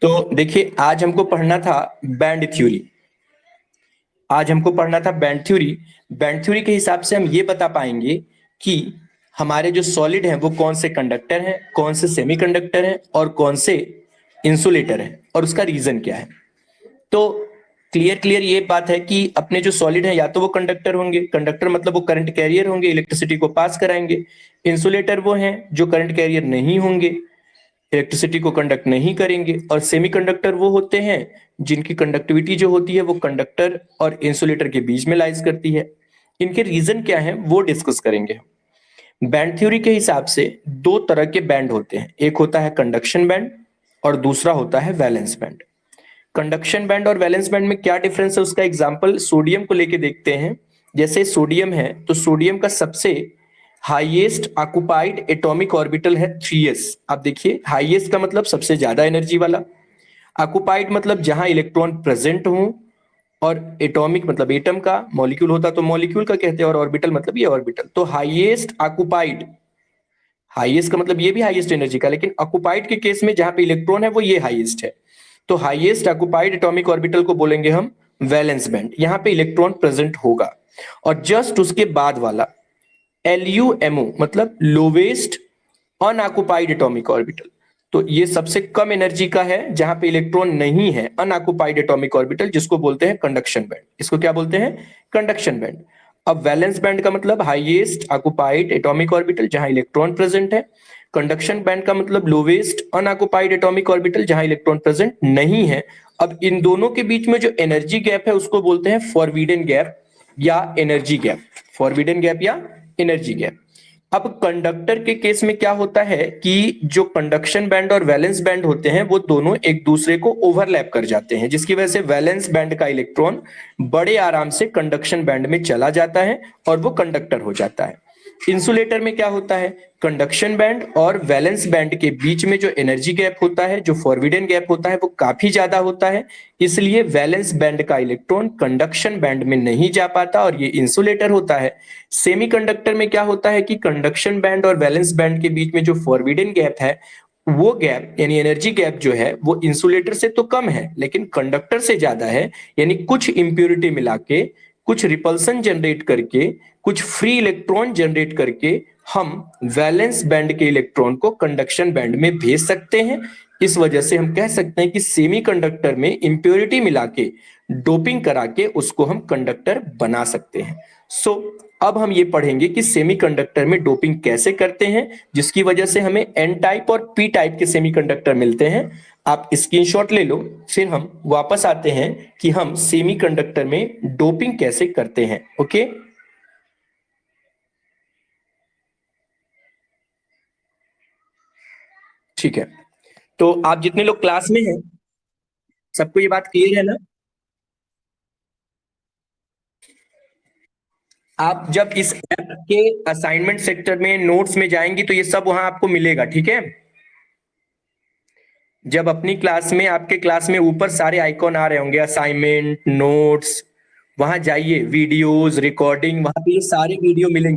तो देखिए, आज हमको पढ़ना था बैंड थ्योरी। आज हमको पढ़ना था बैंड थ्योरी। बैंड थ्योरी के हिसाब से हम ये बता पाएंगे कि हमारे जो सॉलिड हैं वो कौन से कंडक्टर हैं, कौन से सेमीकंडक्टर हैं और कौन से इंसुलेटर हैं, और उसका रीजन क्या है। तो क्लियर क्लियर ये बात है कि अपने जो सॉलिड है या तो वो कंडक्टर होंगे, कंडक्टर मतलब वो करंट कैरियर होंगे, इलेक्ट्रिसिटी को पास कराएंगे। इंसुलेटर वो हैं जो करंट कैरियर नहीं होंगे, इलेक्ट्रिसिटी को कंडक्ट नहीं करेंगे। और सेमीकंडक्टर वो होते हैं जिनकी कंडक्टिविटी जो होती है वो कंडक्टर और इंसुलेटर के बीच में लाइज करती है। इनके रीजन क्या है वो डिस्कस करेंगे। बैंड थ्योरी के हिसाब से दो तरह के बैंड होते हैं, एक होता है कंडक्शन बैंड और दूसरा होता है वैलेंस बैंड। कंडक्शन बैंड और वैलेंस बैंड में क्या डिफरेंस है उसका एग्जांपल सोडियम को लेके देखते हैं। जैसे सोडियम है तो सोडियम का सबसे हाईएस्ट ऑक्युपाइड एटॉमिक ऑर्बिटल है 3s। आप देखिए, हाईएस्ट का मतलब सबसे ज्यादा एनर्जी वाला, ऑक्युपाइड मतलब जहां इलेक्ट्रॉन प्रेजेंट हो, और एटॉमिक मतलब एटम का, मॉलिक्यूल होता तो मॉलिक्यूल का कहते हैं, और ऑर्बिटल मतलब ये ऑर्बिटल। तो हाईएस्ट ऑक्युपाइड, हाईएस्ट का मतलब ये भी हाईएस्ट एनर्जी का, लेकिन ऑक्युपाइड के केस में जहां पे इलेक्ट्रॉन है वो ये हाईएस्ट है। तो हाईएस्ट ऑक्युपाइड एटॉमिक ऑर्बिटल को बोलेंगे हम वैलेंस बैंड, यहां पे इलेक्ट्रॉन प्रेजेंट होगा। और जस्ट उसके बाद वाला LUMO मतलब लोवेस्ट अनऑक्युपाइड एटॉमिक ऑर्बिटल, तो ये सबसे कम एनर्जी का है जहां पे इलेक्ट्रॉन नहीं है, अनऑक्युपाइड एटॉमिक ऑर्बिटल, जिसको बोलते हैं कंडक्शन बैंड। इसको क्या बोलते हैं? Conduction band. अब वैलेंस बैंड का मतलब हाईएस्ट ऑक्युपाइड एटॉमिक ऑर्बिटल जहां इलेक्ट्रॉन प्रेजेंट है। कंडक्शन बैंड का मतलब लोवेस्ट अनऑक्युपाइड एटॉमिक ऑर्बिटल जहां इलेक्ट्रॉन प्रेजेंट नहीं है। अब इन दोनों के बीच में जो एनर्जी गैप है उसको बोलते हैं फॉरबिडन गैप या एनर्जी गैप। फॉरबिडन गैप या एनर्जी गैप। अब कंडक्टर के केस में क्या होता है कि जो कंडक्शन बैंड और वैलेंस बैंड होते हैं वो दोनों एक दूसरे को ओवरलैप कर जाते हैं, जिसकी वजह से वैलेंस बैंड का इलेक्ट्रॉन बड़े आराम से कंडक्शन बैंड में चला जाता है और वो कंडक्टर हो जाता है। इंसुलेटर में क्या होता है? कंडक्शन बैंड और वैलेंस बैंड के बीच में जो एनर्जी गैप होता है, जो फॉरबिडन गैप होता है, वो काफी ज्यादा होता है। इसलिए वैलेंस बैंड का इलेक्ट्रॉन कंडक्शन बैंड में नहीं जा पाता और ये इंसुलेटर होता है। सेमीकंडक्टर में क्या होता है कि कंडक्शन बैंड और वैलेंस बैंड के बीच में जो फॉरबिडन गैप है, वो गैप यानी एनर्जी गैप जो है वो इंसुलेटर से तो कम है लेकिन कंडक्टर से ज्यादा है। यानी कुछ इंप्योरिटी मिला के, कुछ रिपल्सन जनरेट करके, कुछ फ्री इलेक्ट्रॉन जनरेट करके हम वैलेंस बैंड के इलेक्ट्रॉन को कंडक्शन बैंड में भेज सकते हैं। इस वजह से हम कह सकते हैं कि सेमीकंडक्टर में इंप्योरिटी मिला के, डोपिंग करा के उसको हम कंडक्टर बना सकते हैं। सो अब हम ये पढ़ेंगे कि सेमीकंडक्टर में डोपिंग कैसे करते हैं, जिसकी वजह से हमें एन टाइप और पी टाइप के सेमीकंडक्टर मिलते हैं। आप स्क्रीनशॉट ले लो, फिर हम वापस आते हैं कि हम सेमीकंडक्टर में डोपिंग कैसे करते हैं। ओके, ठीक है। तो आप जितने लोग क्लास में हैं, सबको ये बात क्लियर है ना? आप जब इस ऐप के असाइनमेंट सेक्टर में नोट्स में जाएंगी तो ये सब वहां आपको मिलेगा, ठीक है? जब अपनी क्लास में, आपके क्लास में ऊपर सारे आइकॉन आ रहे होंगे, असाइनमेंट, नोट्स, वहां जाइए, वीडियोस, रिकॉर्डिंग, वहां पे ये सारे वीडियो मिलेंगे।